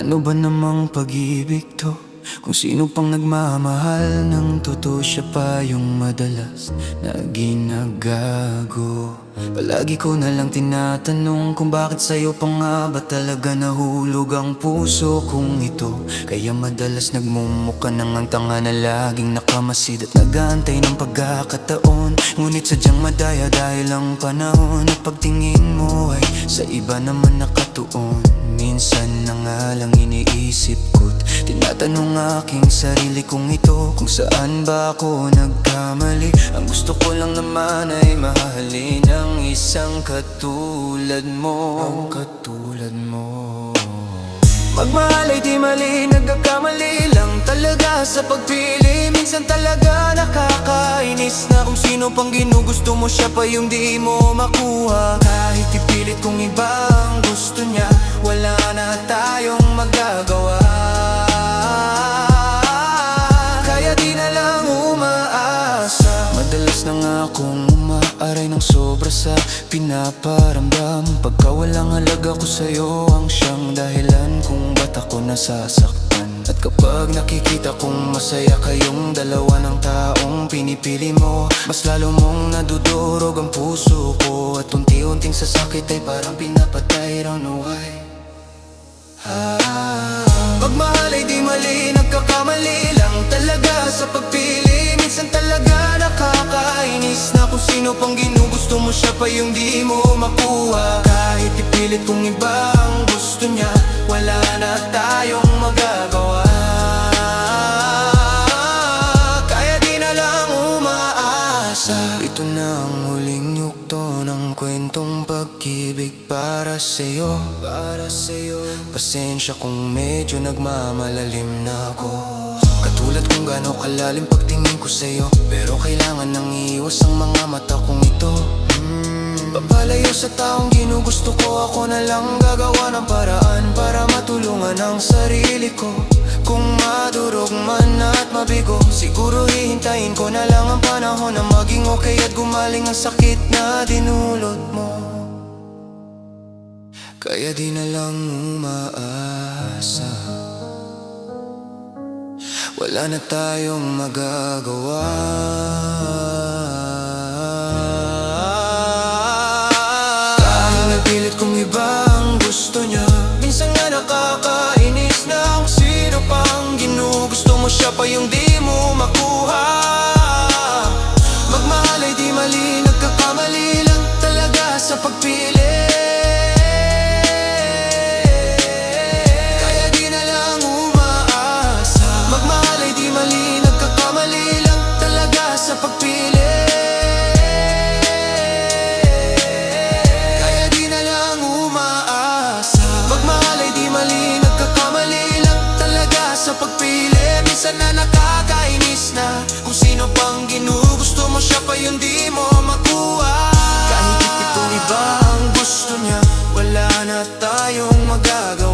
Ano ba namang pag-ibig to? Kung sino pang nagmamahal ng totoo, siya pa yung madalas na ginagago. Palagi ko na lang tinatanong kung bakit sa'yo pa nga ba talaga nahulog ang puso kong ito. Kaya madalas nagmumukha nang ang tanga na laging nakamasid at nag-aantay ng pagkakataon. Ngunit sadyang madaya dahil ang panahon at pagtingin mo ay sa iba naman nakatuon. Minsan na nga lang iniisip ko't tinatanong aking sarili kong ito, kung saan ba ako nagkamali. Ang gusto ko lang naman ay mahalin ang isang katulad mo. Magmahal ay di mali, nagkakamali lang talaga sa pagpili. Minsan talaga nakakainis na kung sino pang ginugusto mo, siya pa yung di mo makuha. Kahit ipilit kong iba ang gusto niya, wala na tayong magagawa. Kaya di na lang umaasa. Madalas na nga akong umaaray ng sobra sa pinaparamdam. Pagka walang halaga ko sa'yo ang siyang dahilan kung ba't ako nasasaktan. At kapag nakikita kong masaya kayong dalawa ng taong pinipili mo, mas lalo mong nadudurog ang puso ko. At unti-unting sasakit ay parang pinapatay raw na why. Magmahal ay di mali, nagkakamali lang talaga sa pagpili. Minsan talaga nakakainis na kung sino pang ginugusto mo, siya pa yung di mo makuha. Kahit ipilit kong iba ang gusto niya, wala na tayong magagawa. Kaya di na lang umaasa. Ito na ang huling yugto ng kwentong pag-ibig para sa'yo. Pasensya kung medyo nagmamalalim na ako. Katulad kung gaano kalalim pagtingin ko sa'yo, pero kailangan nang iwas ang mga mata kong ito. Papalayo sa taong ginugusto ko, ako na lang gagawa ng paraan para matulungan ang sarili ko. Kung madurog man at mabigo, siguro hihintayin ko na lang ang panahon na maging okay at gumaling ang sakit na dinulot mo. Kaya di na lang umaasa, wala na tayong magagawa. Kahit napilit kong iba ang gusto niya, minsan nga nakakainis na kung sino pang ginugusto mo, siya pa yung di mo makuha. Magmahal ay di mali, nagkakamali lang talaga sa pagpili. Minsan na nakakainis na kung sino pang ginugusto mo, siya pa yung di mo makuha. Kahit itong iba ang gusto niya, wala na tayong magagawa.